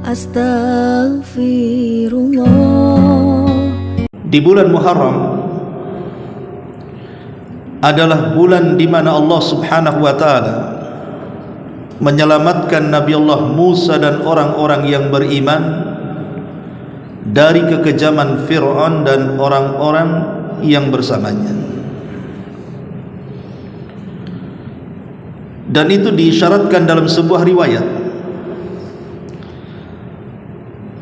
Astaghfirullah. Di bulan Muharram adalah bulan di mana Allah Subhanahu wa taala menyelamatkan Nabi Allah Musa dan orang-orang yang beriman dari kekejaman Fir'aun dan orang-orang yang bersamanya. Dan itu diisyaratkan dalam sebuah riwayat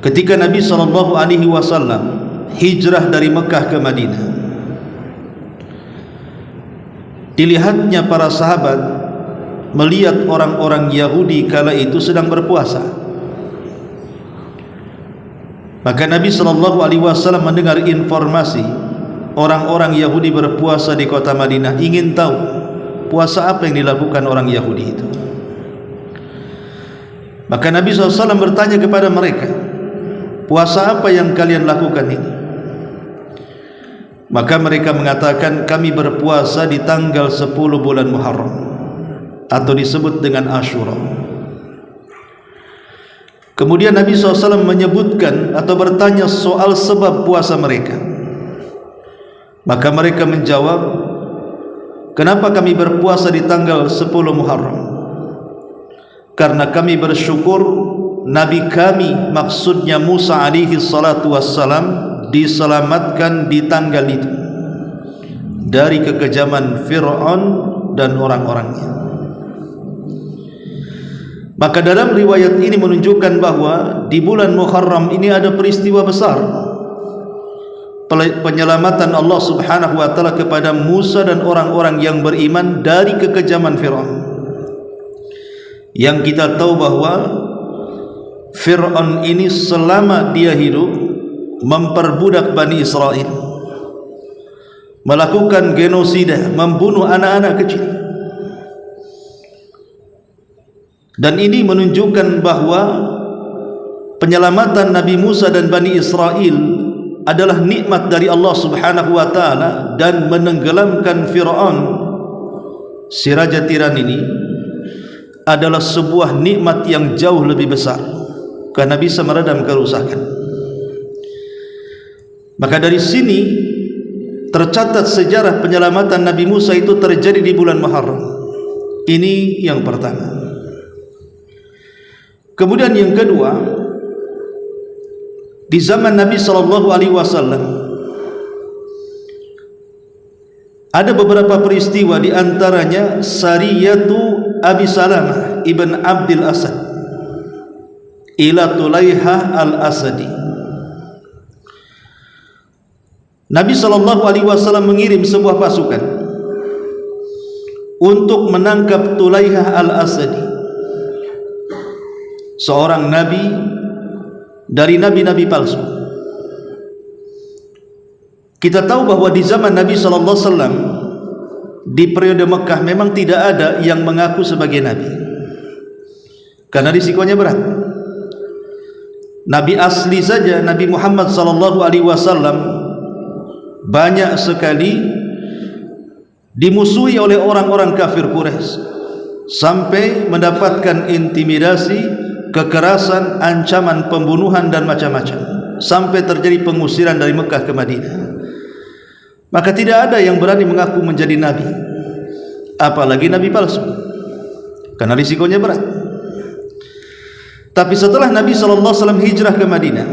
ketika Nabi SAW hijrah dari Mekah ke Madinah. Dilihatnya para sahabat melihat orang-orang Yahudi kala itu sedang berpuasa. Maka Nabi SAW mendengar informasi orang-orang Yahudi berpuasa di kota Madinah, ingin tahu puasa apa yang dilakukan orang Yahudi itu. Maka Nabi SAW bertanya kepada mereka, puasa apa yang kalian lakukan ini? Maka mereka mengatakan, kami berpuasa di tanggal 10 bulan Muharram, atau disebut dengan Ashura. Kemudian Nabi SAW menyebutkan atau bertanya soal sebab puasa mereka. Maka mereka menjawab, kenapa kami berpuasa di tanggal 10 Muharram? Karena kami bersyukur Nabi kami, maksudnya Musa alaihi salatu wassalam, diselamatkan di tanggal itu dari kekejaman Fir'aun dan orang-orangnya. Maka dalam riwayat ini menunjukkan bahwa di bulan Muharram ini ada peristiwa besar, penyelamatan Allah Subhanahu wa taala kepada Musa dan orang-orang yang beriman dari kekejaman Fir'aun. Yang kita tahu bahwa Fir'aun ini selama dia hidup memperbudak Bani Israel, melakukan genosida, membunuh anak-anak kecil. Dan ini menunjukkan bahwa penyelamatan Nabi Musa dan Bani Israel adalah nikmat dari Allah Subhanahu wa taala, dan menenggelamkan Fir'aun si raja tiran ini adalah sebuah nikmat yang jauh lebih besar karena bisa meredam kerusakan. Maka dari sini tercatat sejarah penyelamatan Nabi Musa itu terjadi di bulan Muharram. Ini yang pertama. Kemudian yang kedua, di zaman Nabi SAW ada beberapa peristiwa, di antaranya Sariyatu Abi Salamah ibn Abdul Asad ila Tulaiha al-Asadi. Nabi SAW mengirim sebuah pasukan untuk menangkap Tulaiha al-Asadi, seorang nabi dari nabi-nabi palsu. Kita tahu bahwa di zaman Nabi SAW di periode Mekah memang tidak ada yang mengaku sebagai nabi karena risikonya berat. Nabi asli saja, Nabi Muhammad SAW, banyak sekali dimusuhi oleh orang-orang kafir Quraisy, sampai mendapatkan intimidasi, kekerasan, ancaman pembunuhan dan macam-macam, sampai terjadi pengusiran dari Mekah ke Madinah. Maka tidak ada yang berani mengaku menjadi nabi, apalagi nabi palsu, karena risikonya berat. Tapi setelah Nabi SAW hijrah ke Madinah,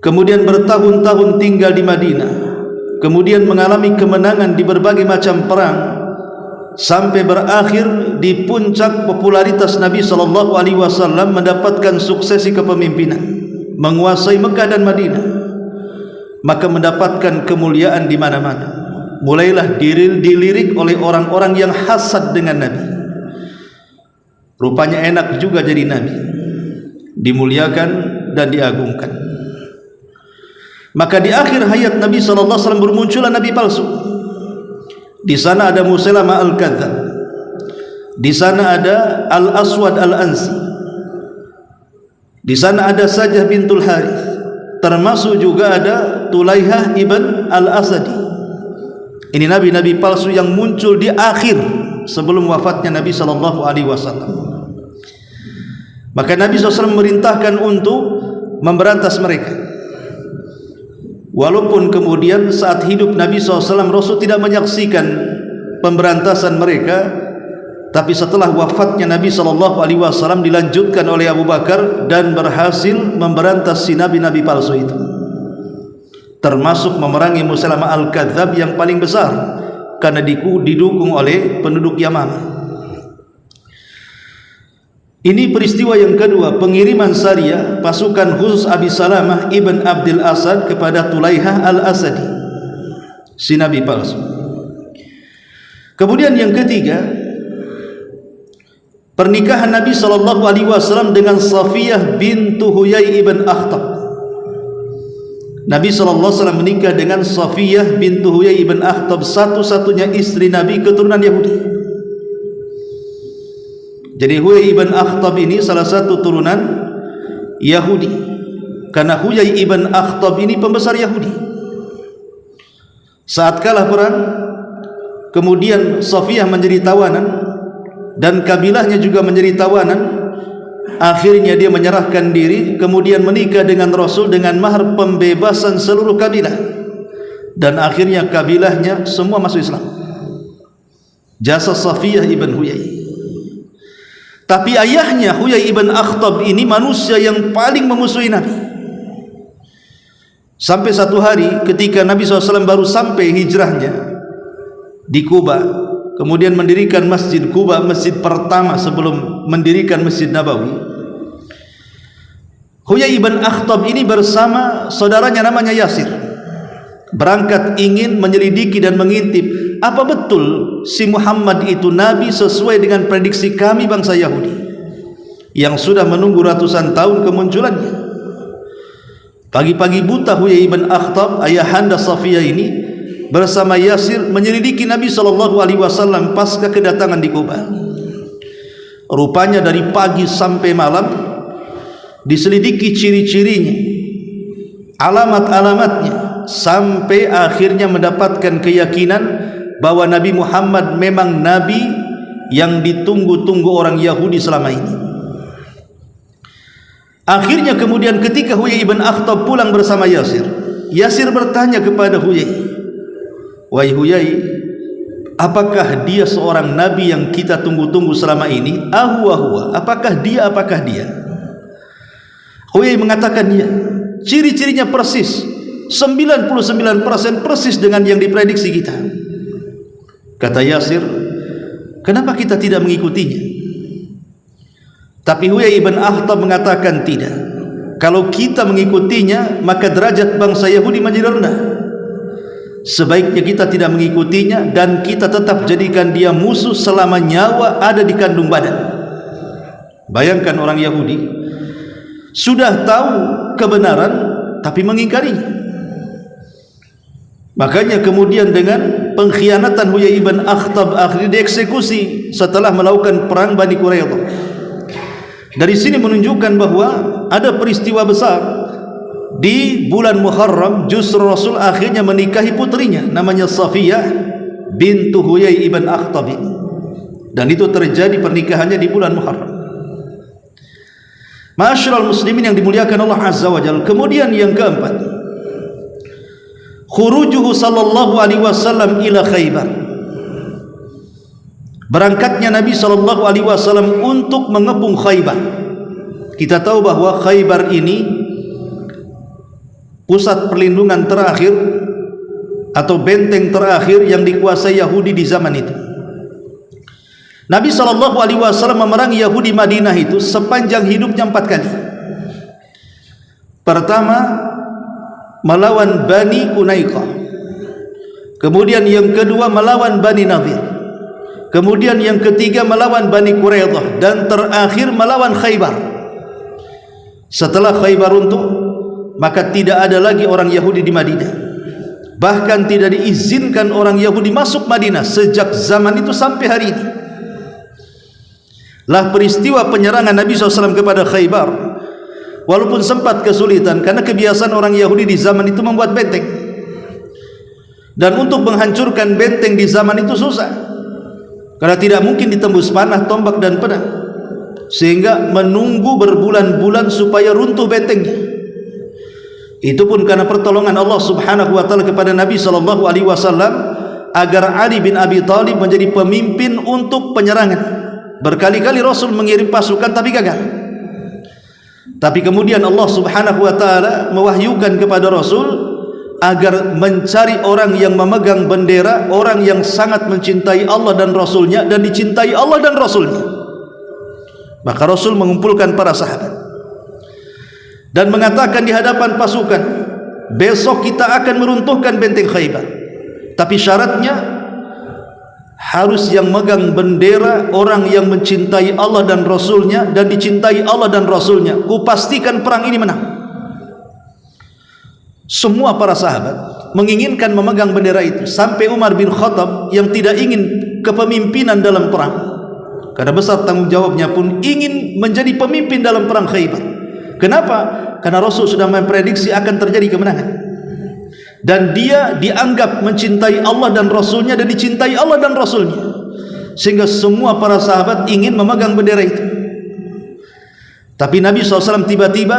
kemudian bertahun-tahun tinggal di Madinah, kemudian mengalami kemenangan di berbagai macam perang, sampai berakhir di puncak popularitas Nabi SAW, mendapatkan suksesi kepemimpinan, menguasai Mekah dan Madinah. Maka mendapatkan kemuliaan di mana-mana. Mulailah dilirik oleh orang-orang yang hasad dengan Nabi. Rupanya enak juga jadi nabi, dimuliakan dan diagungkan. Maka di akhir hayat Nabi SAW bermunculan nabi palsu. Di sana ada Musailamah al-Kadzdzab, di sana ada Al-Aswad al-Ansi, di sana ada Sajah bintul Harith, termasuk juga ada Tulaihah ibn al-Asadi. Ini nabi-nabi palsu yang muncul di akhir sebelum wafatnya Nabi SAW. Maka Nabi SAW memerintahkan untuk memberantas mereka. Walaupun kemudian saat hidup Nabi SAW, Rasul tidak menyaksikan pemberantasan mereka, tapi setelah wafatnya Nabi SAW dilanjutkan oleh Abu Bakar dan berhasil memberantas si nabi-nabi palsu itu, termasuk memerangi Musailamah Al-Kadzab yang paling besar karena didukung oleh penduduk Yamamah. Ini peristiwa yang kedua, pengiriman Sariyah pasukan khusus Abi Salamah ibn Abdul Asad kepada Tulaihah al-Asadi, si nabi palsu. Kemudian yang ketiga, pernikahan Nabi SAW dengan Safiyah bintu Huyai ibn Akhtab. Nabi SAW menikah dengan Safiyah bintu Huyai ibn Akhtab, satu-satunya istri Nabi keturunan Yahudi. Jadi Huyai ibn Akhtab ini salah satu turunan Yahudi, karena Huyai ibn Akhtab ini pembesar Yahudi. Saat kalah perang, kemudian Safiyah menjadi tawanan dan kabilahnya juga menjadi tawanan. Akhirnya dia menyerahkan diri, kemudian menikah dengan Rasul dengan mahar pembebasan seluruh kabilah, dan akhirnya kabilahnya semua masuk Islam. Jasa Safiyah ibn Huyai. Tapi ayahnya Huyai ibn Akhtab ini manusia yang paling memusuhi Nabi. Sampai satu hari ketika Nabi SAW baru sampai hijrahnya di Kuba, kemudian mendirikan Masjid Kuba, masjid pertama sebelum mendirikan Masjid Nabawi, Huyai ibn Akhtab ini bersama saudaranya namanya Yasir berangkat ingin menyelidiki dan mengintip, apa betul si Muhammad itu Nabi sesuai dengan prediksi kami bangsa Yahudi yang sudah menunggu ratusan tahun kemunculannya. Pagi-pagi buta Huyai ibn Akhtab, ayahanda Safiyah ini, bersama Yasir menyelidiki Nabi SAW pasca kedatangan di Kuba. Rupanya dari pagi sampai malam diselidiki ciri-cirinya, alamat-alamatnya, sampai akhirnya mendapatkan keyakinan bahwa Nabi Muhammad memang Nabi yang ditunggu-tunggu orang Yahudi selama ini. Akhirnya kemudian ketika Huyai ibn Akhtab pulang bersama Yasir, Yasir bertanya kepada Huyai, "Wahai Huyai, apakah dia seorang Nabi yang kita tunggu-tunggu selama ini? Ahuwa, apakah dia, Huyai mengatakan ya. Ciri-cirinya persis, 99% persis dengan yang diprediksi kita. Kata Yasir, kenapa kita tidak mengikutinya? Tapi Huyai ibn Akhtab mengatakan tidak. Kalau kita mengikutinya, maka derajat bangsa Yahudi menjadi rendah. Sebaiknya kita tidak mengikutinya dan kita tetap jadikan dia musuh selama nyawa ada di kandung badan. Bayangkan orang Yahudi sudah tahu kebenaran tapi mengingkarinya. Makanya kemudian dengan pengkhianatan Huyai ibn Akhtab akhirnya dieksekusi setelah melakukan perang Bani Quraidah. Dari sini menunjukkan bahwa ada peristiwa besar di bulan Muharram, justru Rasul akhirnya menikahi putrinya namanya Safiyah bintu Huyai ibn Akhtab, dan itu terjadi pernikahannya di bulan Muharram. Ma'asyiral muslimin yang dimuliakan Allah Azza wa Jalla. Kemudian yang keempat, khurujuhu sallallahu alaihi wasallam ila Khaybar. Berangkatnya Nabi sallallahu alaihi wasallam untuk mengepung Khaybar. Kita tahu bahwa Khaybar ini pusat perlindungan terakhir atau benteng terakhir yang dikuasai Yahudi di zaman itu. Nabi SAW memerangi Yahudi Madinah itu sepanjang hidupnya 4 kali. Pertama melawan Bani Qunaiqah, kemudian yang kedua melawan Bani Nadir, kemudian yang ketiga melawan Bani Quraidah, dan terakhir melawan Khaybar. Setelah Khaybar runtuh, maka tidak ada lagi orang Yahudi di Madinah. Bahkan tidak diizinkan orang Yahudi masuk Madinah sejak zaman itu sampai hari ini. Lah peristiwa penyerangan Nabi SAW kepada Khaybar, walaupun sempat kesulitan karena kebiasaan orang Yahudi di zaman itu membuat benteng, dan untuk menghancurkan benteng di zaman itu susah karena tidak mungkin ditembus panah, tombak dan pedang. sehingga menunggu berbulan-bulan supaya runtuh bentengnya. Itu pun karena pertolongan Allah Subhanahu wa taala kepada Nabi sallallahu alaihi wasallam agar Ali bin Abi Thalib menjadi pemimpin untuk penyerangan. Berkali-kali Rasul mengirim pasukan tapi gagal. Tapi kemudian Allah Subhanahu wa taala mewahyukan kepada Rasul agar mencari orang yang memegang bendera, orang yang sangat mencintai Allah dan Rasulnya dan dicintai Allah dan Rasulnya. Maka Rasul mengumpulkan para sahabat dan mengatakan di hadapan pasukan, besok kita akan meruntuhkan benteng Khaybar, tapi syaratnya harus yang megang bendera orang yang mencintai Allah dan Rasulnya dan dicintai Allah dan Rasulnya. Kupastikan perang ini menang. Semua para sahabat menginginkan memegang bendera itu, sampai Umar bin Khattab yang tidak ingin kepemimpinan dalam perang, karena besar tanggung jawabnya pun ingin menjadi pemimpin dalam perang Khaybar. Kenapa? Karena Rasul sudah memprediksi akan terjadi kemenangan, dan dia dianggap mencintai Allah dan Rasulnya dan dicintai Allah dan Rasulnya, sehingga semua para sahabat ingin memegang bendera itu. Tapi Nabi SAW tiba-tiba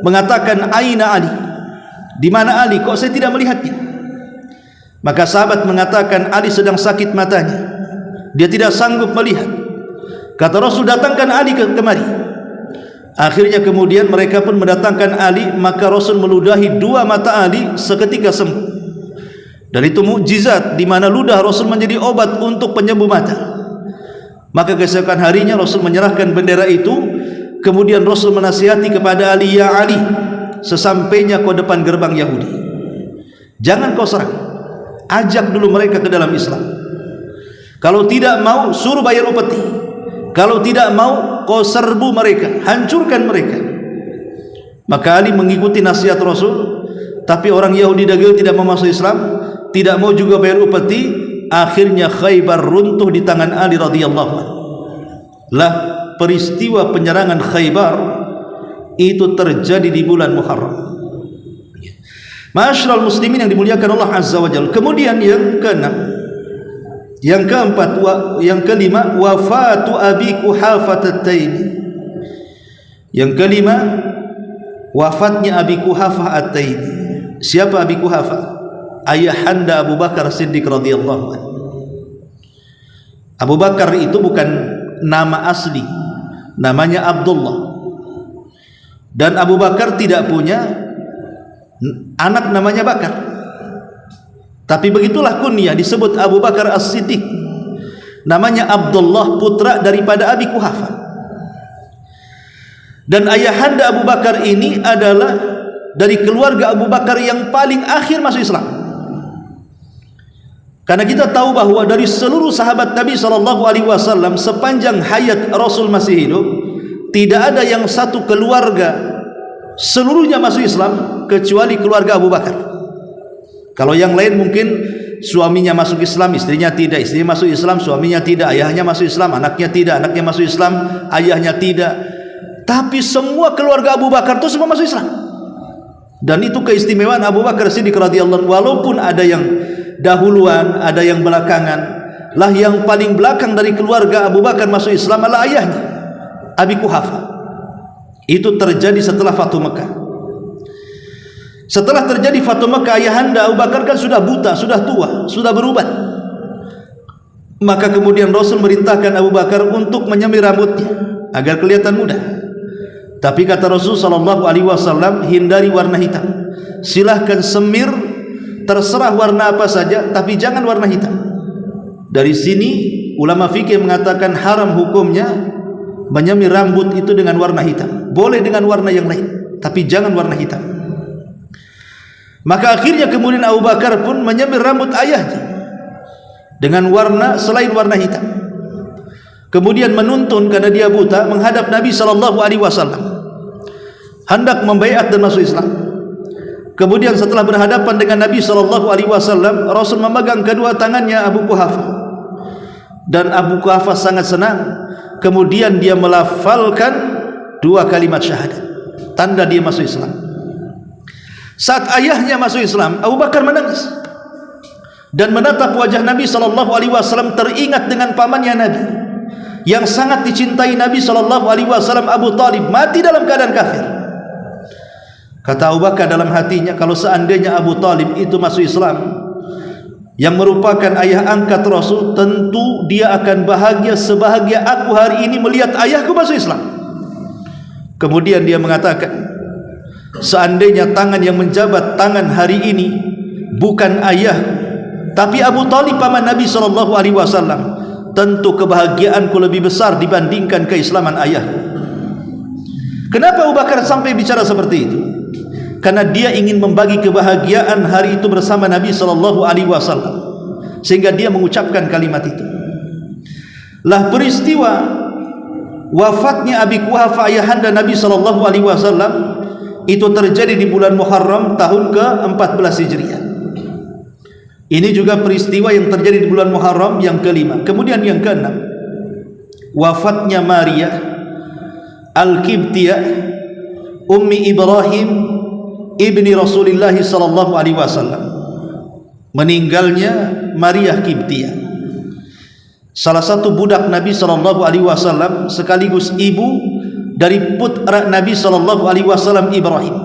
mengatakan, Aina Ali? Di mana Ali? Kok saya tidak melihatnya? Maka sahabat mengatakan, Ali sedang sakit matanya, dia tidak sanggup melihat. Kata Rasul, datangkan Ali kemari. Akhirnya kemudian mereka pun mendatangkan Ali, maka Rasul meludahi dua mata Ali seketika sembuh. Dan itu mukjizat di mana ludah Rasul menjadi obat untuk penyembuh mata. Maka keesokan harinya Rasul menyerahkan bendera itu. Kemudian Rasul menasihati kepada Ali, ya Ali, sesampainya kau depan gerbang Yahudi, jangan kau serang, ajak dulu mereka ke dalam Islam. Kalau tidak mau, suruh bayar upeti. Kalau tidak mau, kau serbu mereka, hancurkan mereka. Maka Ali mengikuti nasihat Rasul. Tapi orang Yahudi dagil tidak mau masuk Islam, tidak mau juga bayar upeti. Akhirnya Khaybar runtuh di tangan Ali radhiyallahu anhu. Lah, peristiwa penyerangan Khaybar itu terjadi di bulan Muharram. Ma'asyiral muslimin yang dimuliakan Allah Azza wa Jalla. Kemudian yang keenam, yang keempat, yang kelima, wafatu Abi Quhafah At-Taimi. Yang kelima, wafatnya Abi Quhafah At-Taimi. Siapa Abi Quhafah? Ayahanda Abu Bakar Siddiq radhiyallahu anhu. Abu Bakar itu bukan nama asli, namanya Abdullah. Dan Abu Bakar tidak punya anak namanya Bakar, tapi begitulah kunyah disebut Abu Bakar As-Siddiq. Namanya Abdullah, putra daripada Abi Quhafah. Dan ayahanda Abu Bakar ini adalah dari keluarga Abu Bakar yang paling akhir masuk Islam. Karena kita tahu bahwa dari seluruh sahabat Nabi SAW sepanjang hayat Rasul masih hidup, tidak ada yang satu keluarga seluruhnya masuk Islam kecuali keluarga Abu Bakar. Kalau yang lain mungkin suaminya masuk Islam, istrinya tidak, istrinya masuk Islam, suaminya tidak, ayahnya masuk Islam, anaknya tidak, anaknya masuk Islam, ayahnya tidak. Tapi semua keluarga Abu Bakar itu semua masuk Islam. Dan itu keistimewaan Abu Bakar Siddiq radhiyallahu anhu. Walaupun ada yang dahuluan, ada yang belakangan, lah yang paling belakang dari keluarga Abu Bakar masuk Islam adalah ayahnya, Abi Quhafah. Itu terjadi setelah Fathu Mekah. Setelah terjadi Fathu Mekah, ayahanda Abu Bakar kan sudah buta, sudah tua, sudah berubat. Maka kemudian Rasul merintahkan Abu Bakar untuk menyemir rambutnya agar kelihatan muda. Tapi kata Rasul SAW, hindari warna hitam. Silahkan semir, terserah warna apa saja, tapi jangan warna hitam. Dari sini ulama fikih mengatakan haram hukumnya menyemir rambut itu dengan warna hitam. Boleh dengan warna yang lain, tapi jangan warna hitam. Maka akhirnya kemudian Abu Bakar pun menyemir rambut ayahnya dengan warna selain warna hitam. Kemudian menuntun karena dia buta menghadap Nabi SAW, hendak membaiat dan masuk Islam. Kemudian setelah berhadapan dengan Nabi SAW, Rasul memegang kedua tangannya Abu Quhafah, dan Abu Quhafah sangat senang. Kemudian dia melafalkan dua kalimat syahadat, tanda dia masuk Islam. Saat ayahnya masuk Islam, Abu Bakar menangis dan menatap wajah Nabi SAW, teringat dengan pamannya Nabi yang sangat dicintai Nabi SAW, Abu Talib, mati dalam keadaan kafir. Kata Abu Bakar dalam hatinya, kalau seandainya Abu Talib itu masuk Islam, yang merupakan ayah angkat Rasul, tentu dia akan bahagia sebahagia aku hari ini melihat ayahku masuk Islam. Kemudian dia mengatakan, seandainya tangan yang menjabat tangan hari ini bukan ayah, tapi Abu Talib paman Nabi SAW, tentu kebahagiaanku lebih besar dibandingkan keislaman ayah. Kenapa Abu Bakar sampai bicara seperti itu? Karena dia ingin membagi kebahagiaan hari itu bersama Nabi SAW, sehingga dia mengucapkan kalimat itu. Lah peristiwa wafatnya Abi Quhafah ayahanda Nabi SAW itu terjadi di bulan Muharram tahun ke-14 Hijriah. Ini juga peristiwa yang terjadi di bulan Muharram yang kelima. Kemudian yang keenam, wafatnya Maria Al-Qibtiyah Ummi Ibrahim ibni Rasulullah SAW. Meninggalnya Maria Qibtiyah, salah satu budak Nabi SAW sekaligus ibu dari putra Nabi SAW Ibrahim.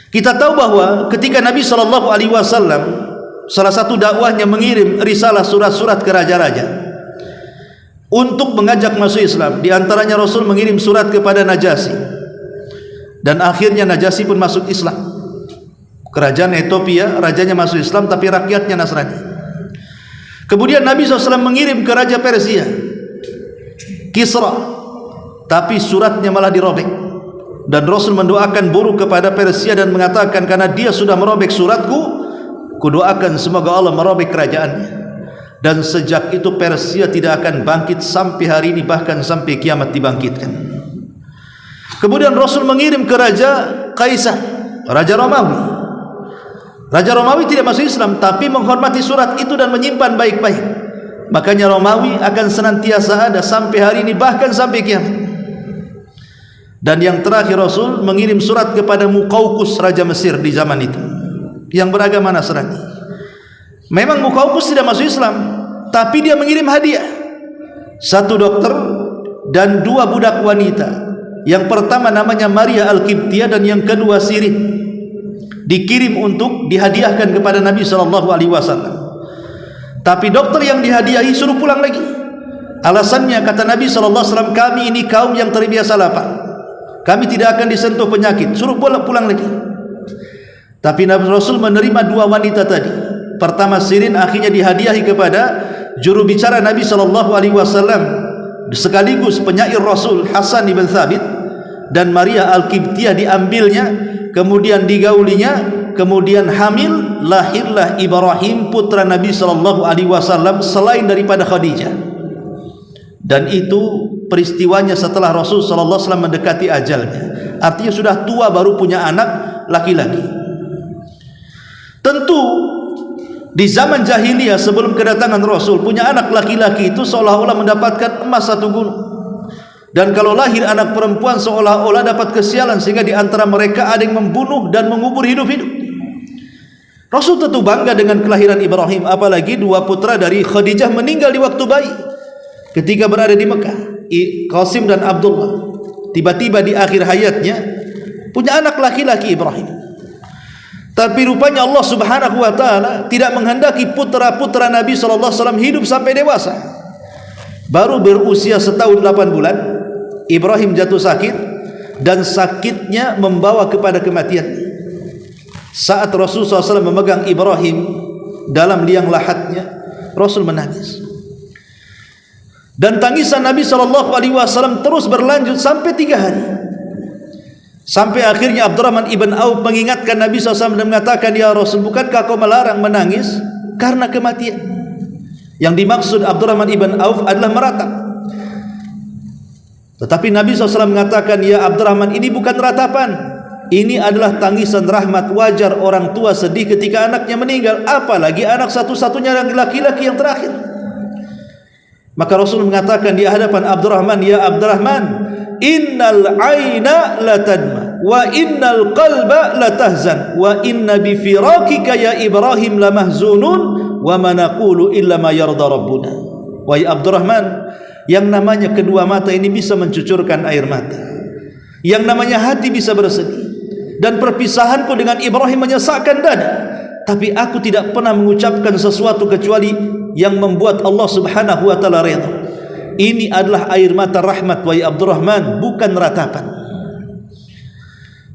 Kita tahu bahwa ketika Nabi SAW salah satu dakwahnya mengirim risalah surat-surat ke raja-raja untuk mengajak masuk Islam. Di antaranya Rasul mengirim surat kepada Najasyi, dan akhirnya Najasyi pun masuk Islam. Kerajaan Ethiopia, rajanya masuk Islam tapi rakyatnya Nasrani. Kemudian Nabi SAW mengirim ke Raja Persia Kisra, tapi suratnya malah dirobek, dan Rasul mendoakan buruk kepada Persia dan mengatakan, karena dia sudah merobek suratku, kudoakan semoga Allah merobek kerajaannya. Dan sejak itu Persia tidak akan bangkit sampai hari ini, bahkan sampai kiamat dibangkitkan. Kemudian Rasul mengirim ke Raja Kaisar, Raja Romawi. Raja Romawi tidak masuk Islam, tapi menghormati surat itu dan menyimpan baik-baik. Makanya Romawi akan senantiasa ada sampai hari ini, bahkan sampai kiamat. Dan yang terakhir Rasul mengirim surat kepada Muqawqis, Raja Mesir di zaman itu, yang beragama Nasrani. Memang Muqawqis tidak masuk Islam, tapi dia mengirim hadiah, satu dokter dan dua budak wanita. Yang pertama namanya Maria Al-Qibtiyah dan yang kedua Sirin, dikirim untuk dihadiahkan kepada Nabi SAW. Tapi dokter yang dihadiahi suruh pulang lagi. Alasannya, kata Nabi SAW, kami ini kaum yang terbiasa lapar, kami tidak akan disentuh penyakit, suruh pulang lagi. Tapi Nabi Rasul menerima dua wanita tadi. Pertama Sirin akhirnya dihadiahi kepada juru bicara Nabi SAW sekaligus penyair Rasul, Hasan ibn Thabit. Dan Maria Al-Qibtiyah diambilnya, kemudian digaulinya, kemudian hamil, lahirlah Ibrahim putra Nabi SAW selain daripada Khadijah. Dan itu peristiwanya setelah Rasul SAW mendekati ajalnya, artinya sudah tua baru punya anak laki-laki. Tentu di zaman jahiliyah sebelum kedatangan Rasul, punya anak laki-laki itu seolah-olah mendapatkan emas satu gunung. Dan kalau lahir anak perempuan seolah-olah dapat kesialan, sehingga di antara mereka ada yang membunuh dan mengubur hidup-hidup. Rasul tentu bangga dengan kelahiran Ibrahim, apalagi dua putra dari Khadijah meninggal di waktu bayi ketika berada di Mekah, Qasim dan Abdullah. Tiba-tiba di akhir hayatnya punya anak laki-laki Ibrahim. Tapi rupanya Allah Subhanahu wa taala tidak menghendaki putra-putra Nabi SAW hidup sampai dewasa. Baru berusia setahun 8 bulan Ibrahim jatuh sakit, dan sakitnya membawa kepada kematian. Saat Rasulullah SAW memegang Ibrahim dalam liang lahatnya, Rasul menangis. Dan tangisan Nabi SAW terus berlanjut sampai 3 hari. Sampai akhirnya Abdurrahman ibn Auf mengingatkan Nabi SAW dan mengatakan, ya Rasul, bukankah kau melarang menangis karena kematian? Yang dimaksud Abdurrahman ibn Auf adalah meratap. Tetapi Nabi SAW mengatakan, ya Abdurrahman, ini bukan ratapan, ini adalah tangisan rahmat. Wajar orang tua sedih ketika anaknya meninggal, apalagi anak satu-satunya laki-laki yang terakhir. Maka Rasul mengatakan di hadapan Abdurrahman, ya Abdurrahman, innal aina la tadma wa innal qalba la tahzan wa inna bi firaqika ya Ibrahim la mahzunun wa ma naqulu illa ma yarda rabbuna. Wahai Abdurrahman, Yang namanya kedua mata ini bisa mencucurkan air mata, yang namanya hati bisa bersedih. Dan perpisahanku dengan Ibrahim menyesakkan dada, tapi aku tidak pernah mengucapkan sesuatu kecuali yang membuat Allah subhanahu wa ta'ala redha. Ini adalah air mata rahmat wahai Abdurrahman, bukan ratapan.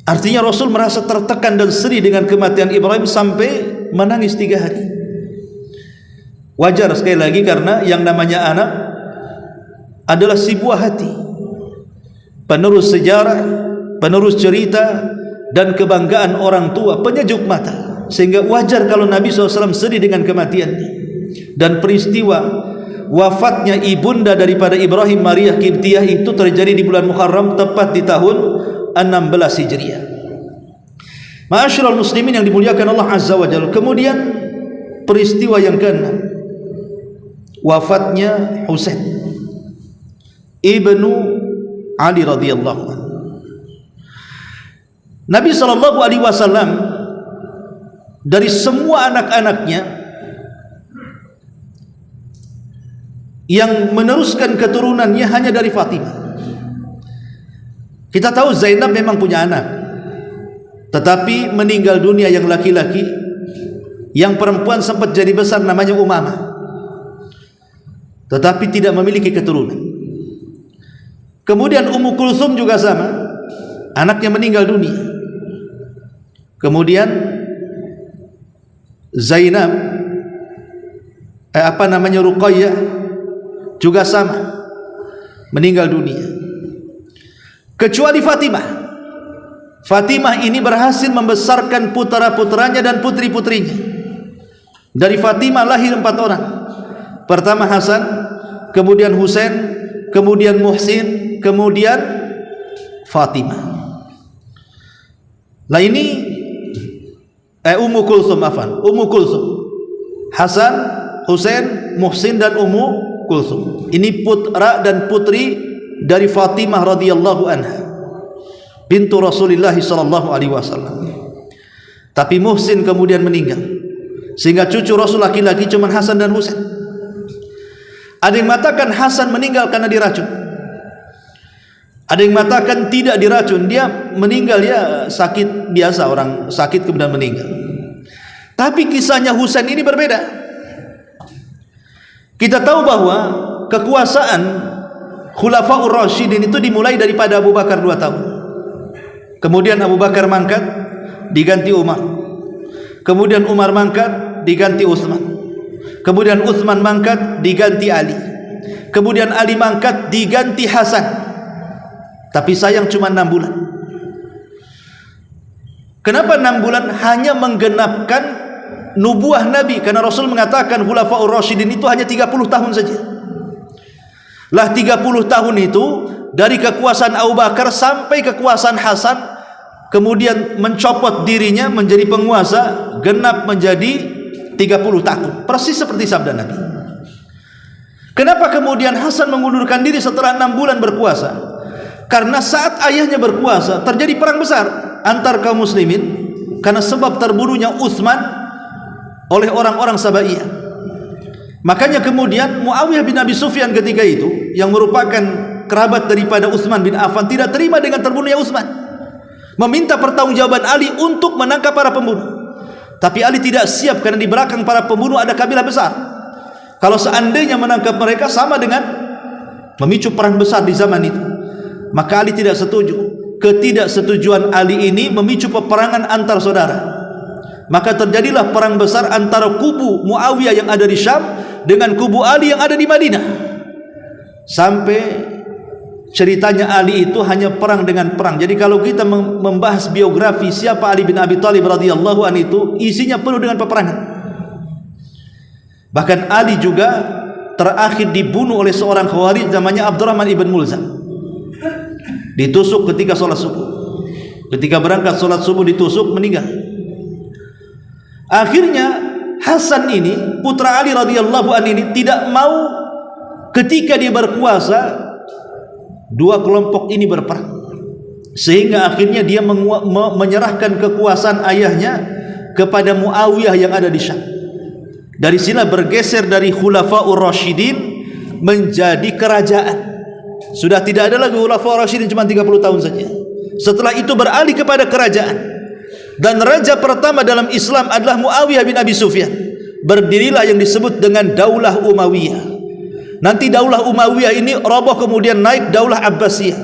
Artinya Rasul merasa tertekan dan sedih dengan kematian Ibrahim sampai menangis 3 hari. Wajar sekali lagi, karena yang namanya anak adalah si buah hati, penerus sejarah, penerus cerita, dan kebanggaan orang tua, penyejuk mata. Sehingga wajar kalau Nabi SAW sedih dengan kematiannya. Dan peristiwa wafatnya ibunda daripada Ibrahim, Maria Qibtiyah, itu terjadi di bulan Muharram, tepat di tahun 16 Hijriah. Ma'asyiral muslimin yang dimuliakan Allah Azza wa Jalla. Kemudian peristiwa yang ke-6, wafatnya Husain ibnu Ali radhiyallahu anhu. Nabi SAW dari semua anak-anaknya yang meneruskan keturunannya hanya dari Fatimah. Kita tahu Zainab memang punya anak, tetapi meninggal dunia yang laki-laki. Yang perempuan sempat jadi besar, namanya Umamah, tetapi tidak memiliki keturunan. Kemudian Ummu Kulsum juga sama, anaknya meninggal dunia. Kemudian Zainab, Ruqayyah juga sama, meninggal dunia. Kecuali Fatimah. Fatimah ini berhasil membesarkan putra-putranya dan putri-putrinya. Dari Fatimah lahir 4 orang. Pertama Hasan, kemudian Husain, kemudian Muhsin, kemudian Fatimah. Nah ini Ummu Kulsum, Ummu Kulsum, Hasan, Husain, Muhsin, dan Ummu Kulsum. Ini putra dan putri dari Fatimah radhiyallahu anha, bintu Rasulullah sallallahu alaihi wasallam. Tapi Muhsin kemudian meninggal, sehingga cucu Rasul laki-laki cuma Hasan dan Husain. Ada yang mengatakan Hasan meninggal karena diracun, ada yang mengatakan tidak diracun, dia meninggal ya sakit biasa, orang sakit kemudian meninggal. Tapi kisahnya Husain ini berbeda. Kita tahu bahwa kekuasaan Khulafaur Rasyidin itu dimulai daripada Abu Bakar 2 tahun. Kemudian Abu Bakar mangkat, diganti Umar. Kemudian Umar mangkat, diganti Utsman. Kemudian Utsman mangkat, diganti Ali. Kemudian Ali mangkat, diganti Hasan. Tapi sayang cuma 6 bulan. Kenapa 6 bulan? Hanya menggenapkan nubuah Nabi, karena Rasul mengatakan Khulafaur Rasyidin itu hanya 30 tahun saja. Lah 30 tahun itu dari kekuasaan Abu Bakar sampai kekuasaan Hasan, kemudian mencopot dirinya menjadi penguasa, genap menjadi 30 tahun, persis seperti sabda Nabi. Kenapa kemudian Hasan mengundurkan diri setelah 6 bulan berkuasa? Karena saat ayahnya berkuasa terjadi perang besar antar kaum muslimin, karena sebab terbunuhnya Utsman oleh orang-orang Sabaiyah. Makanya kemudian Muawiyah bin Abi Sufyan ketika itu, yang merupakan kerabat daripada Utsman bin Affan, tidak terima dengan terbunuhnya Utsman, meminta pertanggungjawaban Ali untuk menangkap para pembunuh. Tapi Ali tidak siap, karena di belakang para pembunuh ada kabilah besar. Kalau seandainya menangkap mereka sama dengan memicu perang besar di zaman itu. Maka Ali tidak setuju. Ketidaksetujuan Ali ini memicu peperangan antar saudara. Maka terjadilah perang besar antara kubu Muawiyah yang ada di Syam dengan kubu Ali yang ada di Madinah. Sampai ceritanya Ali itu hanya perang dengan perang. Jadi kalau kita membahas biografi siapa Ali bin Abi Thalib radhiyallahu anhu, itu isinya penuh dengan peperangan. Bahkan Ali juga terakhir dibunuh oleh seorang Khawarij namanya Abdurrahman ibn Mulzam. Ditusuk ketika sholat subuh. Ketika berangkat sholat subuh ditusuk, meninggal. Akhirnya Hasan ini, putra Ali radhiyallahu anhu ini, tidak mau ketika dia berkuasa dua kelompok ini berperang, sehingga akhirnya dia menyerahkan kekuasaan ayahnya kepada Muawiyah yang ada di Syam. Dari sini bergeser dari Khulafaur Rasyidin menjadi kerajaan. Sudah tidak ada lagi Khulafaur Rasyidin cuma 30 tahun saja. Setelah itu beralih kepada kerajaan. Dan raja pertama dalam Islam adalah Muawiyah bin Abi Sufyan. Berdirilah yang disebut dengan Daulah Umayyah. Nanti Daulah Umayyah ini roboh, kemudian naik Daulah Abbasiyah.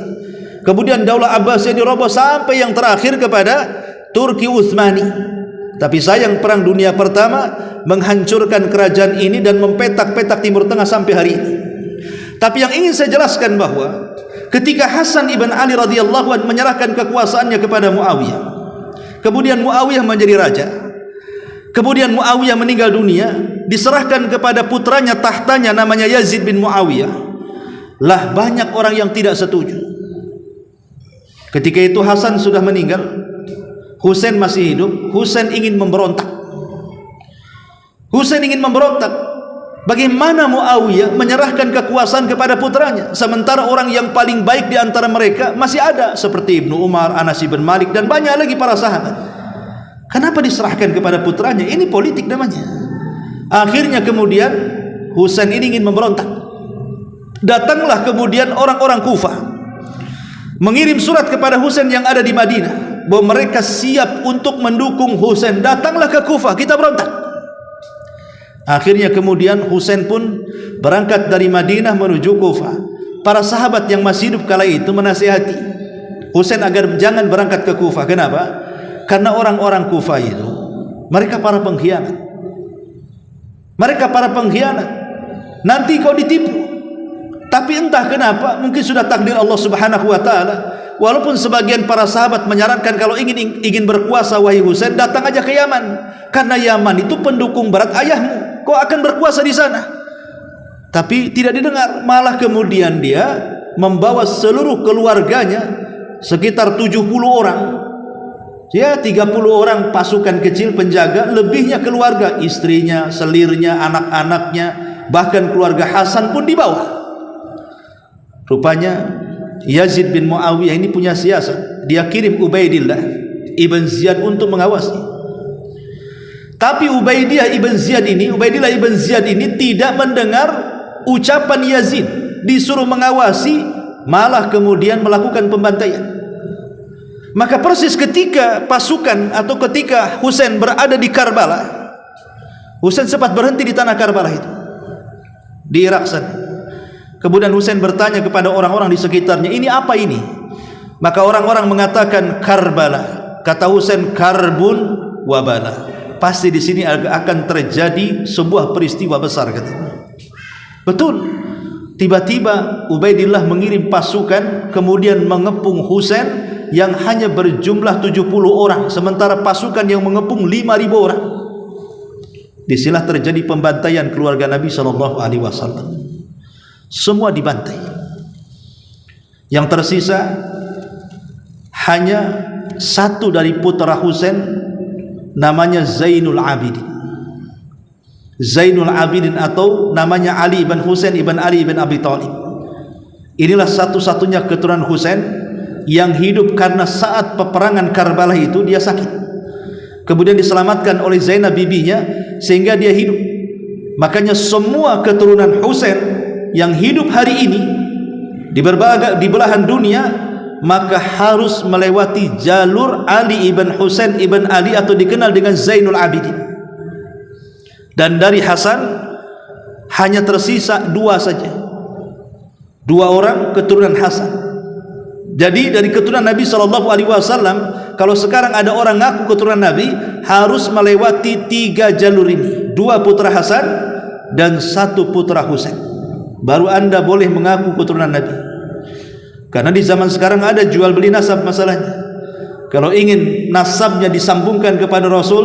Kemudian Daulah Abbasiyah ini roboh sampai yang terakhir kepada Turki Utsmani. Tapi sayang Perang Dunia Pertama menghancurkan kerajaan ini dan mempetak-petak Timur Tengah sampai hari ini. Tapi yang ingin saya jelaskan bahwa ketika Hasan ibn Ali radhiyallahu anhu menyerahkan kekuasaannya kepada Muawiyah, kemudian Muawiyah menjadi raja, kemudian Muawiyah meninggal dunia, diserahkan kepada putranya tahtanya namanya Yazid bin Muawiyah, lah banyak orang yang tidak setuju. Ketika itu Hasan sudah meninggal, Husain masih hidup. Husain ingin memberontak. Husain ingin memberontak. Bagaimana Muawiyah menyerahkan kekuasaan kepada putranya, sementara orang yang paling baik di antara mereka masih ada, seperti Ibnu Umar, Anas bin Malik, dan banyak lagi para sahabat. Kenapa diserahkan kepada putranya? Ini politik namanya. Akhirnya kemudian Husain ini ingin memberontak. Datanglah kemudian orang-orang Kufah mengirim surat kepada Husain yang ada di Madinah bahwa mereka siap untuk mendukung Husain. Datanglah ke Kufah, kita berontak. Akhirnya kemudian Husain pun berangkat dari Madinah menuju Kufah. Para sahabat yang masih hidup kala itu menasihati Husain agar jangan berangkat ke Kufah. Kenapa? Karena orang-orang Kufah itu mereka para pengkhianat. Mereka para pengkhianat. Nanti kau ditipu. Tapi entah kenapa, mungkin sudah takdir Allah Subhanahu wa taala. Walaupun sebagian para sahabat menyarankan kalau ingin berkuasa wahai Husain, datang aja ke Yaman. Karena Yaman itu pendukung berat ayahmu. Kau akan berkuasa di sana. Tapi tidak didengar. Malah kemudian dia membawa seluruh keluarganya, sekitar 70 orang. Ya, 30 orang pasukan kecil penjaga, lebihnya keluarga, istrinya, selirnya, anak-anaknya, bahkan keluarga Hasan pun dibawa. Rupanya Yazid bin Muawiyah ini punya siasat. Dia kirim Ubaidillah ibn Ziyad untuk mengawasi. Tapi Ubaidillah ibn Ziyad ini tidak mendengar ucapan Yazid, disuruh mengawasi, malah kemudian melakukan pembantaian. Maka persis ketika pasukan atau ketika Husain berada di Karbala, Husain sempat berhenti di tanah Karbala itu, di Irak sana. Kemudian Husain bertanya kepada orang-orang di sekitarnya, ini apa ini? Maka orang-orang mengatakan Karbala. Kata Husain, karbun wabala. Pasti di sini akan terjadi sebuah peristiwa besar, katanya. Betul. Tiba-tiba Ubaidillah mengirim pasukan kemudian mengepung Husain yang hanya berjumlah 70 orang, sementara pasukan yang mengepung 5.000 orang. Disinilah terjadi pembantaian keluarga Nabi SAW. Semua dibantai. Yang tersisa hanya satu dari putra Husain, namanya Zainul Abidin. Zainul Abidin atau namanya Ali ibn Husain ibn Ali ibn Abi Thalib. Inilah satu-satunya keturunan Husain yang hidup karena saat peperangan Karbala itu dia sakit. Kemudian diselamatkan oleh Zainab bibinya sehingga dia hidup. Makanya semua keturunan Husain yang hidup hari ini di belahan dunia, maka harus melewati jalur Ali ibn Husain ibn Ali atau dikenal dengan Zainul Abidin. Dan dari Hasan hanya tersisa 2 saja, 2 orang keturunan Hasan. Jadi dari keturunan Nabi SAW, kalau sekarang ada orang ngaku keturunan Nabi, harus melewati 3 jalur ini, 2 putra Hasan dan 1 putra Husain, baru anda boleh mengaku keturunan Nabi. Karena di zaman sekarang ada jual beli nasab masalahnya. Kalau ingin nasabnya disambungkan kepada Rasul,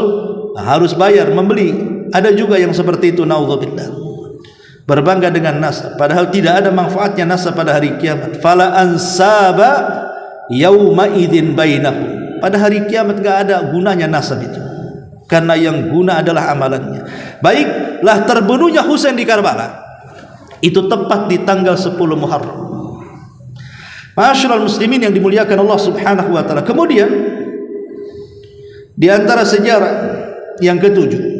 harus bayar, membeli. Ada juga yang seperti itu, naudzubillah. Berbangga dengan nasab, padahal tidak ada manfaatnya nasab pada hari kiamat. Fala ansaba yauma idzin bainahum. Pada hari kiamat enggak ada gunanya nasab itu. Karena yang guna adalah amalannya. Baiklah, terbunuhnya Husain di Karbala itu tepat di tanggal 10 Muharram. Ma'asyiral muslimin yang dimuliakan Allah Subhanahu wa taala. Kemudian di antara sejarah yang ketujuh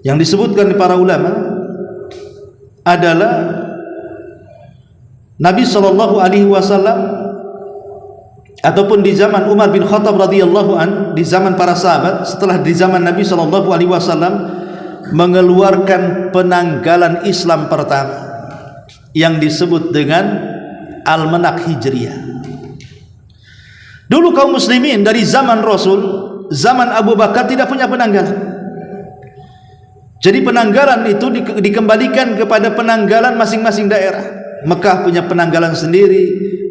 yang disebutkan para ulama, adalah Nabi SAW ataupun di zaman Umar bin Khattab radhiyallahu an, di zaman para sahabat, setelah di zaman Nabi SAW mengeluarkan penanggalan Islam pertama yang disebut dengan Almanak Hijriyah. Dulu kaum muslimin dari zaman Rasul, zaman Abu Bakar tidak punya penanggalan. Jadi penanggalan itu dikembalikan kepada penanggalan masing-masing daerah. Mekah punya penanggalan sendiri,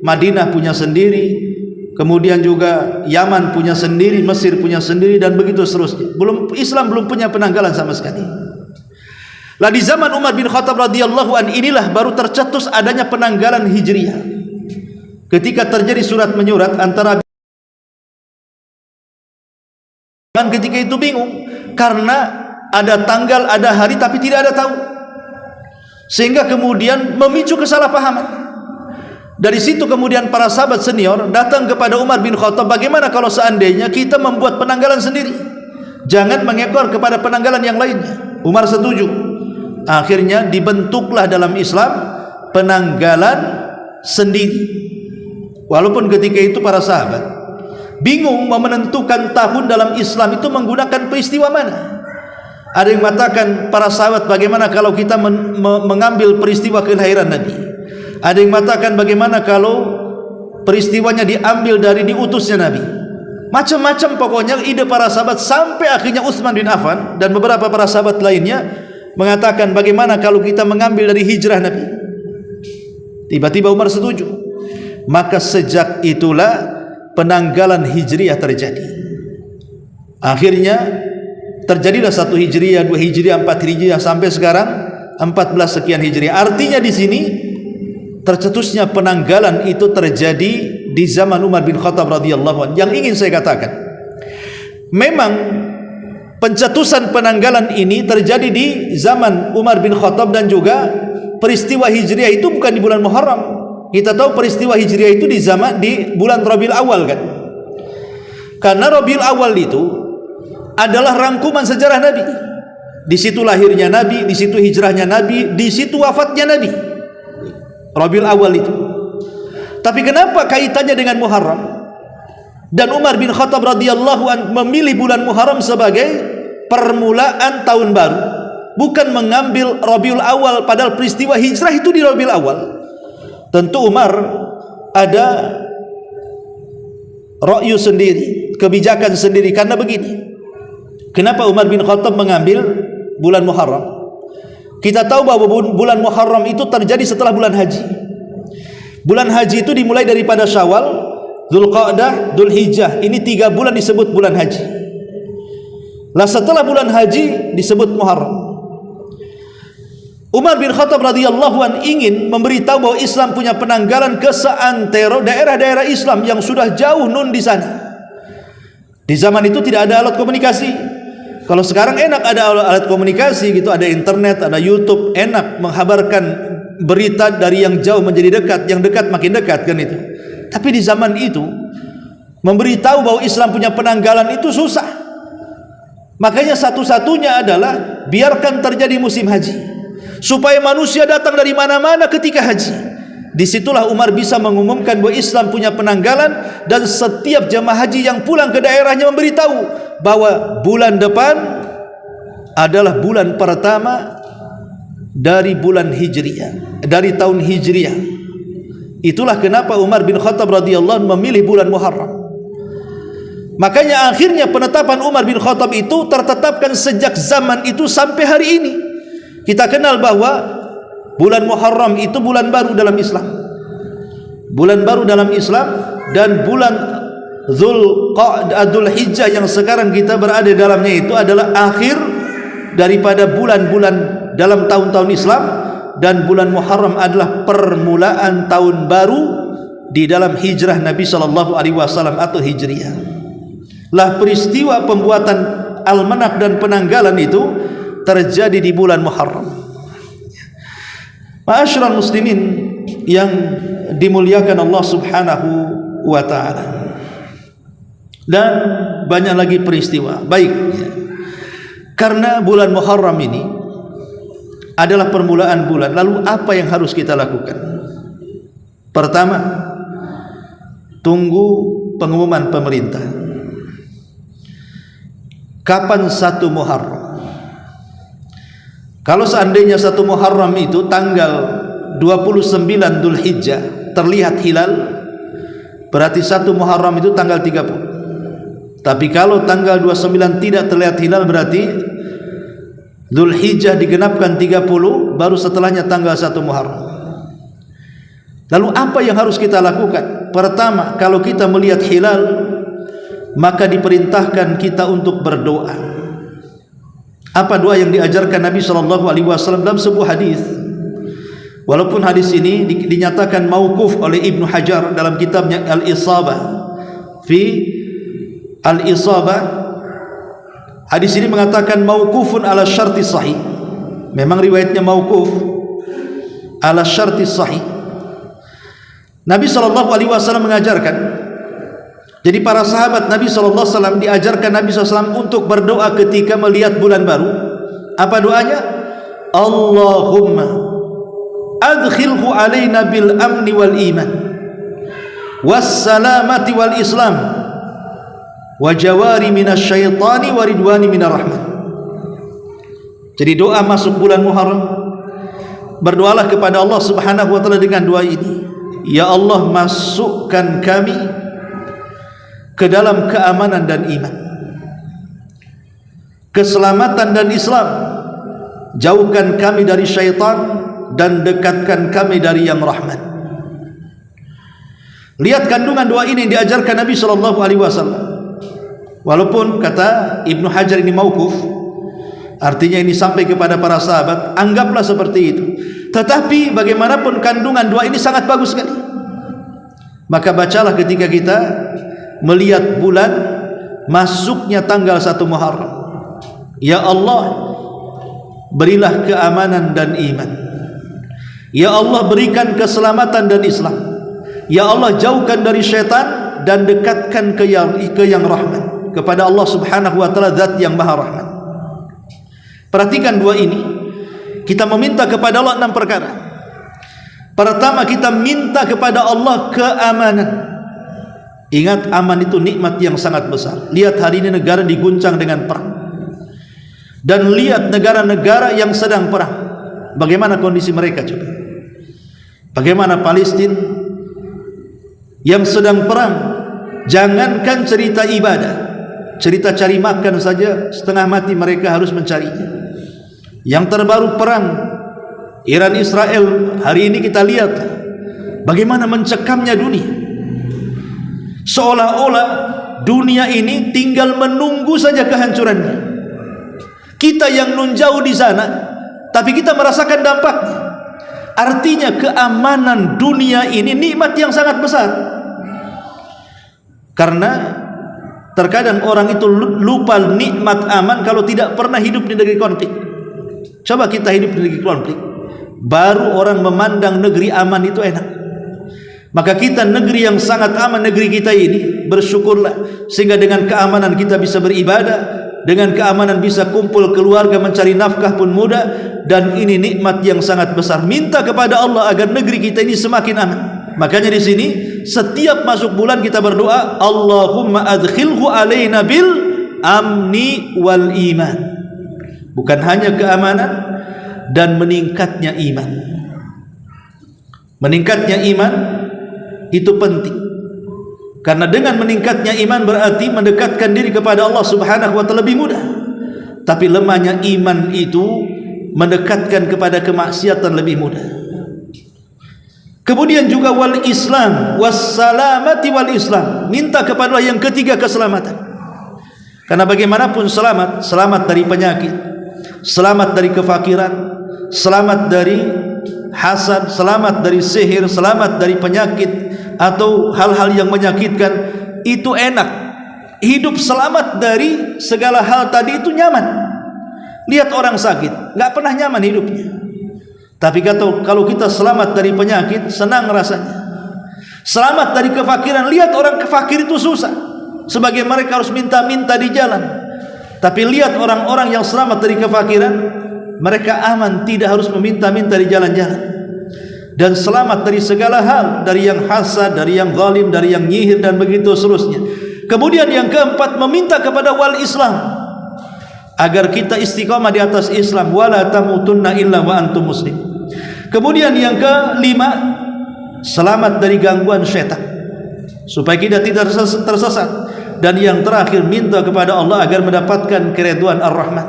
Madinah punya sendiri, kemudian juga Yaman punya sendiri, Mesir punya sendiri, dan begitu seterusnya. Islam belum punya penanggalan sama sekali. Lah di zaman Umar bin Khattab radhiyallahu an inilah baru tercetus adanya penanggalan Hijriyah. Ketika terjadi surat menyurat antara, ketika itu bingung karena ada tanggal, ada hari tapi tidak ada tahu, sehingga kemudian memicu kesalahpahaman. Dari situ kemudian para sahabat senior datang kepada Umar bin Khattab, bagaimana kalau seandainya kita membuat penanggalan sendiri, jangan mengekor kepada penanggalan yang lainnya. Umar setuju. Akhirnya dibentuklah dalam Islam penanggalan sendiri. Walaupun ketika itu para sahabat bingung mau menentukan tahun dalam Islam itu menggunakan peristiwa mana. Ada yang mengatakan para sahabat, bagaimana kalau kita mengambil peristiwa kelahiran Nabi. Ada yang mengatakan bagaimana kalau peristiwanya diambil dari diutusnya Nabi. Macam-macam pokoknya ide para sahabat, sampai akhirnya Utsman bin Affan dan beberapa para sahabat lainnya mengatakan bagaimana kalau kita mengambil dari hijrah Nabi. Tiba-tiba Umar setuju. Maka sejak itulah penanggalan Hijriyah terjadi. Akhirnya terjadilah 1 Hijriyah, 2 Hijriyah, 4 Hijriyah, sampai sekarang 14 sekian Hijriyah. Artinya di sini tercetusnya penanggalan itu terjadi di zaman Umar bin Khattab radhiyallahu anhu. Yang ingin saya katakan, memang pencetusan penanggalan ini terjadi di zaman Umar bin Khattab, dan juga peristiwa Hijriyah itu bukan di bulan Muharram. Kita tahu peristiwa Hijriyah itu di bulan Rabiul Awal kan. Karena Rabiul Awal itu adalah rangkuman sejarah Nabi. Di situ lahirnya Nabi, di situ hijrahnya Nabi, di situ wafatnya Nabi. Rabiul Awal itu. Tapi kenapa kaitannya dengan Muharram? Dan Umar bin Khattab radhiyallahu an memilih bulan Muharram sebagai permulaan tahun baru, bukan mengambil Rabiul Awal, padahal peristiwa hijrah itu di Rabiul Awal. Tentu Umar ada ra'yu sendiri, kebijakan sendiri. Karena begini, kenapa Umar bin Khattab mengambil bulan Muharram? Kita tahu bahwa bulan Muharram itu terjadi setelah bulan haji. Bulan haji itu dimulai daripada Syawal, Dzulqa'dah, Dzulhijjah. Ini 3 bulan disebut bulan haji. Lah setelah bulan haji disebut Muharram. Umar bin Khattab radhiyallahu an ingin memberitahu bahwa Islam punya penanggalan ke seantero daerah-daerah Islam yang sudah jauh nun di sana. Di zaman itu tidak ada alat komunikasi. Kalau sekarang enak ada alat komunikasi gitu, ada internet, ada YouTube, enak menghabarkan berita dari yang jauh menjadi dekat, yang dekat makin dekat kan itu. Tapi di zaman itu memberitahu bahwa Islam punya penanggalan itu susah. Makanya satu-satunya adalah biarkan terjadi musim haji, supaya manusia datang dari mana-mana ketika haji. Disitulah Umar bisa mengumumkan bahwa Islam punya penanggalan, dan setiap jamaah haji yang pulang ke daerahnya memberitahu bahwa bulan depan adalah bulan pertama dari bulan Hijriyah, dari tahun Hijriyah. Itulah kenapa Umar bin Khattab radhiyallahu anhu memilih bulan Muharram. Makanya akhirnya penetapan Umar bin Khattab itu tertetapkan sejak zaman itu sampai hari ini. Kita kenal bahwa bulan Muharram itu bulan baru dalam Islam. Bulan baru dalam Islam, dan bulan Dzulhijjah yang sekarang kita berada di dalamnya itu adalah akhir daripada bulan-bulan dalam tahun-tahun Islam, dan bulan Muharram adalah permulaan tahun baru di dalam hijrah Nabi sallallahu alaihi wasallam atau Hijriyah. Lah peristiwa pembuatan almanak dan penanggalan itu terjadi di bulan Muharram. Ma'asyiral muslimin yang dimuliakan Allah Subhanahu wa taala. Dan banyak lagi peristiwa. Baik. Karena bulan Muharram ini adalah permulaan bulan. Lalu apa yang harus kita lakukan? Pertama, tunggu pengumuman pemerintah. Kapan 1 Muharram? Kalau seandainya 1 Muharram itu tanggal 29 Dzulhijjah terlihat hilal, berarti 1 Muharram itu tanggal 30. Tapi kalau tanggal 29 tidak terlihat hilal, berarti Dzulhijjah digenapkan 30, baru setelahnya tanggal 1 Muharram. Lalu apa yang harus kita lakukan? Pertama, kalau kita melihat hilal, maka diperintahkan kita untuk berdoa. Apa doa yang diajarkan Nabi SAW dalam sebuah hadis? Walaupun hadis ini dinyatakan mauquf oleh Ibnu Hajar dalam kitabnya Al-Isabah fi Al-Isabah, hadis ini mengatakan mauqufun ala syarti sahih. Memang riwayatnya mauquf ala syarti sahih. Nabi SAW mengajarkan, jadi para sahabat Nabi SAW diajarkan Nabi SAW untuk berdoa ketika melihat bulan baru. Apa doanya? Allahumma adkhilhu alaina bil amni wal iman wassalamati wal islam wa jawari minasyaitani wa ridwani minar rahman. Jadi doa masuk bulan Muharram, berdoalah kepada Allah Subhanahu wa taala dengan doa ini, ya Allah, masukkan kami ke dalam keamanan dan iman, keselamatan dan Islam, jauhkan kami dari syaitan dan dekatkan kami dari yang rahman. Lihat kandungan doa ini yang diajarkan Nabi SAW. Walaupun kata Ibnu Hajar ini mauquf, artinya ini sampai kepada para sahabat, anggaplah seperti itu. Tetapi bagaimanapun kandungan doa ini sangat bagus sekali. Maka bacalah ketika kita melihat bulan masuknya tanggal 1 Muharram, ya Allah, berilah keamanan dan iman, ya Allah, berikan keselamatan dan Islam, ya Allah, jauhkan dari syaitan dan dekatkan ke yang rahman, kepada Allah Subhanahu wa taala, zat yang maha rahman. Perhatikan dua ini, kita meminta kepada Allah 6 perkara. Pertama, kita minta kepada Allah keamanan. Ingat, aman itu nikmat yang sangat besar. Lihat hari ini negara diguncang dengan perang, dan lihat negara-negara yang sedang perang, bagaimana kondisi mereka coba. Bagaimana Palestina yang sedang perang, jangankan cerita ibadah, cerita cari makan saja setengah mati mereka harus mencarinya. Yang terbaru perang Iran Israel, hari ini kita lihat bagaimana mencekamnya dunia. Seolah-olah dunia ini tinggal menunggu saja kehancurannya. Kita yang nun jauh di sana, tapi kita merasakan dampaknya. Artinya keamanan dunia ini nikmat yang sangat besar. Karena terkadang orang itu lupa nikmat aman kalau tidak pernah hidup di negeri konflik. Coba kita hidup di negeri konflik, baru orang memandang negeri aman itu enak. Maka kita negeri yang sangat aman, negeri kita ini, bersyukurlah, sehingga dengan keamanan kita bisa beribadah, dengan keamanan bisa kumpul keluarga, mencari nafkah pun mudah, dan ini nikmat yang sangat besar. Minta kepada Allah agar negeri kita ini semakin aman. Makanya di sini setiap masuk bulan kita berdoa, Allahumma adkhilhu alaina bil amni wal iman. Bukan hanya keamanan dan meningkatnya iman. Meningkatnya iman itu penting, karena dengan meningkatnya iman berarti mendekatkan diri kepada Allah Subhanahu wa taala lebih mudah. Tapi lemahnya iman itu mendekatkan kepada kemaksiatan lebih mudah. Kemudian juga wal Islam wassalamati wal Islam, minta kepada Allah yang ketiga, keselamatan. Karena bagaimanapun selamat dari penyakit, selamat dari kefakiran, selamat dari hasad, selamat dari sihir, selamat dari penyakit atau hal-hal yang menyakitkan, itu enak. Hidup selamat dari segala hal tadi itu nyaman. Lihat orang sakit, nggak pernah nyaman hidupnya. Tapi kalau kita selamat dari penyakit, senang rasanya. Selamat dari kefakiran, lihat orang kefakir itu susah, sebagai mereka harus minta-minta di jalan. Tapi lihat orang-orang yang selamat dari kefakiran, mereka aman, tidak harus meminta-minta di jalan-jalan, dan selamat dari segala hal, dari yang hasad, dari yang zalim, dari yang nyihir, dan begitu seterusnya. Kemudian yang keempat, meminta kepada wali Islam agar kita istiqamah di atas Islam, wala tamutunna illa wa antum muslim. Kemudian yang kelima, selamat dari gangguan syaitan supaya kita tidak tersesat. Dan yang terakhir, minta kepada Allah agar mendapatkan keridhaan Ar-Rahman.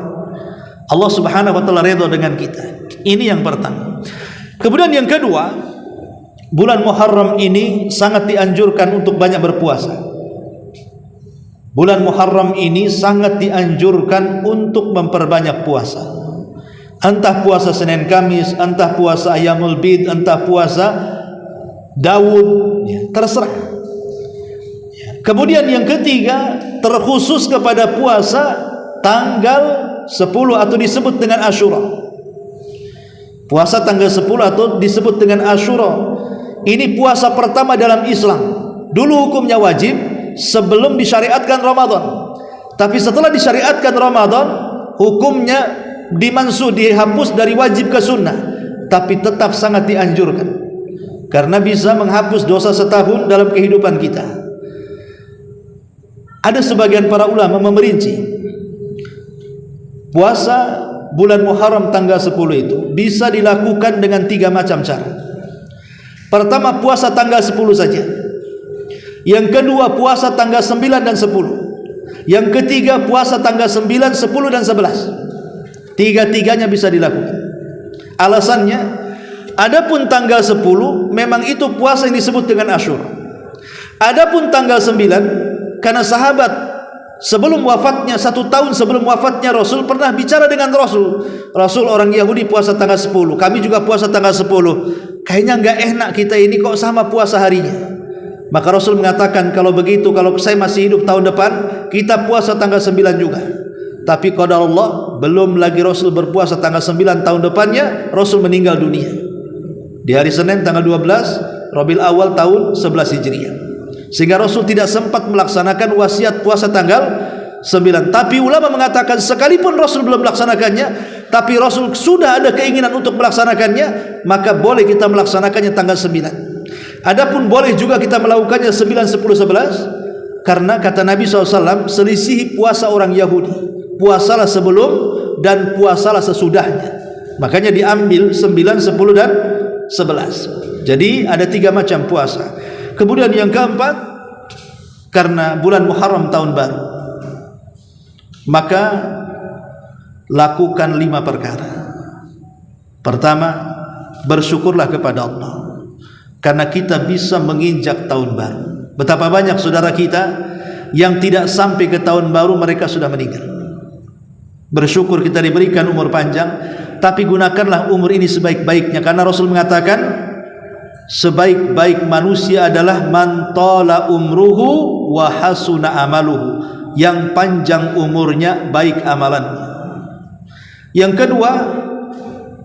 Allah Subhanahu wa taala redha dengan kita. Ini yang pertama. Kemudian yang kedua, bulan Muharram ini sangat dianjurkan untuk banyak berpuasa. Bulan Muharram ini sangat dianjurkan untuk memperbanyak puasa. Entah puasa Senin Kamis, entah puasa Ayyamul Bid, entah puasa Daud, ya, terserah. Kemudian yang ketiga, terkhusus kepada puasa tanggal 10 atau disebut dengan Asyura. Puasa tanggal 10 atau disebut dengan Asyura. Ini puasa pertama dalam Islam. Dulu hukumnya wajib sebelum disyariatkan Ramadan. Tapi setelah disyariatkan Ramadan, hukumnya dimansuh, dihapus dari wajib ke sunnah. Tapi tetap sangat dianjurkan, karena bisa menghapus dosa setahun dalam kehidupan kita. Ada sebagian para ulama memerinci puasa bulan Muharram tanggal 10 itu bisa dilakukan dengan 3 macam cara. Pertama, puasa tanggal 10 saja. Yang kedua, puasa tanggal 9 dan 10. Yang ketiga, puasa tanggal 9, 10 dan 11. Tiga-tiganya bisa dilakukan. Alasannya, adapun tanggal 10 memang itu puasa yang disebut dengan Asyura. Adapun tanggal 9, karena sahabat sebelum wafatnya, 1 tahun sebelum wafatnya Rasul pernah bicara dengan Rasul. Rasul, orang Yahudi puasa tanggal 10, kami juga puasa tanggal 10. Kayaknya enggak enak kita ini kok sama puasa harinya. Maka Rasul mengatakan, kalau begitu, kalau saya masih hidup tahun depan, kita puasa tanggal 9 juga. Tapi qadar Allah, belum lagi Rasul berpuasa tanggal 9 tahun depannya, Rasul meninggal dunia di hari Senin tanggal 12 Rabiul Awal tahun 11 Hijriah. Sehingga Rasul tidak sempat melaksanakan wasiat puasa tanggal 9. Tapi ulama mengatakan, sekalipun Rasul belum melaksanakannya, tapi Rasul sudah ada keinginan untuk melaksanakannya, maka boleh kita melaksanakannya tanggal 9. Adapun boleh juga kita melakukannya 9, 10, 11, karena kata Nabi SAW, selisih puasa orang Yahudi, puasalah sebelum dan puasalah sesudahnya. Makanya diambil 9, 10 dan 11. Jadi ada 3 macam puasa. Kemudian yang keempat, karena bulan Muharram tahun baru, maka lakukan 5 perkara. Pertama, bersyukurlah kepada Allah, karena kita bisa menginjak tahun baru. Betapa banyak saudara kita yang tidak sampai ke tahun baru mereka sudah meninggal. Bersyukur kita diberikan umur panjang, tapi gunakanlah umur ini sebaik-baiknya, karena Rasul mengatakan, sebaik-baik manusia adalah man tala umruhu wa hasuna amaluhu, yang panjang umurnya, baik amalannya. Yang kedua,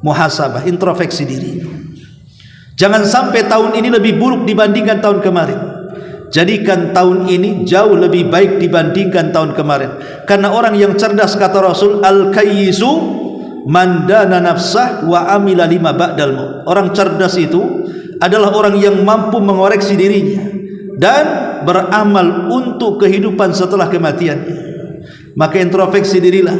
muhasabah, introspeksi diri. Jangan sampai tahun ini lebih buruk dibandingkan tahun kemarin. Jadikan tahun ini jauh lebih baik dibandingkan tahun kemarin. Karena orang yang cerdas, kata Rasul, al-kayyisu man dana nafsah wa amila lima ba'dal maut. Orang cerdas itu adalah orang yang mampu mengoreksi dirinya dan beramal untuk kehidupan setelah kematiannya. Maka introspeksi dirilah,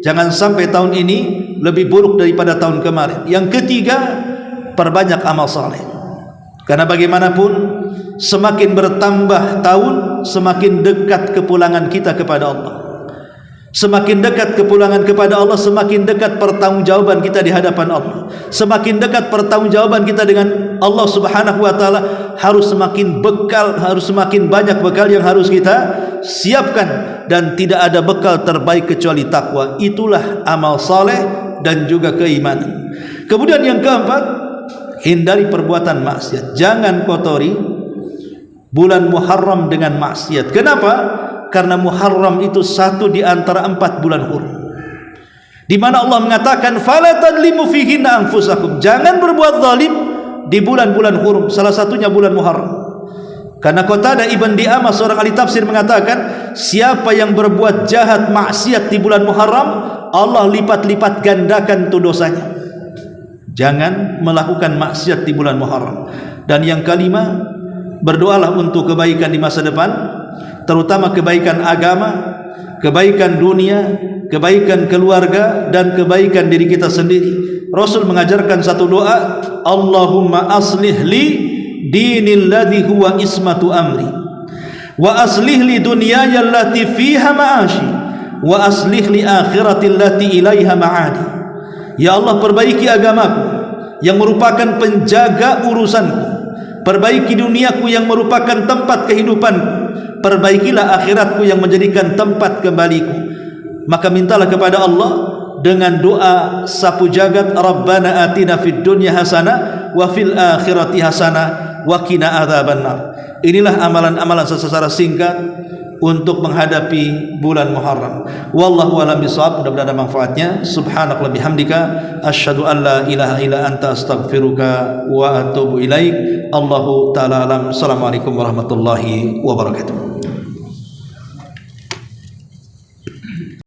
jangan sampai tahun ini lebih buruk daripada tahun kemarin. Yang ketiga, perbanyak amal saleh. Karena bagaimanapun, semakin bertambah tahun, semakin dekat kepulangan kita kepada Allah. Semakin dekat kepulangan kepada Allah, semakin dekat pertanggungjawaban kita di hadapan Allah. Semakin dekat pertanggungjawaban kita dengan Allah Subhanahu wa taala, harus semakin banyak bekal yang harus kita siapkan, dan tidak ada bekal terbaik kecuali takwa. Itulah amal saleh dan juga keimanan. Kemudian yang keempat, hindari perbuatan maksiat. Jangan kotori bulan Muharram dengan maksiat. Kenapa? Karena Muharram itu satu di antara 4 bulan hurum, di mana Allah mengatakan, fala tadlimu fihinna anfusakum, jangan berbuat zalim di bulan-bulan hurum, salah satunya bulan Muharram. Karena Qatadah Ibn Di'amah, seorang ahli tafsir, mengatakan, siapa yang berbuat jahat maksiat di bulan Muharram, Allah lipat-lipat gandakan tu dosanya. Jangan melakukan maksiat di bulan Muharram. Dan yang kelima, berdoalah untuk kebaikan di masa depan, terutama kebaikan agama, kebaikan dunia, kebaikan keluarga, dan kebaikan diri kita sendiri. Rasul mengajarkan satu doa, Allahumma aslih li dinil ladhi huwa ismatu amri, wa aslih li dunyaya allati fiha ma'ashi, wa aslih li akhirati allati ilaiha ma'adi. Ya Allah, perbaiki agamaku yang merupakan penjaga urusanku, perbaiki duniaku yang merupakan tempat kehidupanku, perbaikilah akhiratku yang menjadikan tempat kembaliku. Maka mintalah kepada Allah dengan doa sapu jagat, Rabbana atina fid dunya hasanah wa fil akhirati hasanah wa qina adzabannar. Inilah amalan-amalan secara singkat untuk menghadapi bulan Muharram. Wallahu a'lam bishawab. Mudah-mudahan ada manfaatnya. Subhanakallahumma bihamdika asyhadu an la ilaha illa anta astaghfiruka wa atubu ilaik. Allahu ta'ala alam. Assalamualaikum warahmatullahi wabarakatuh.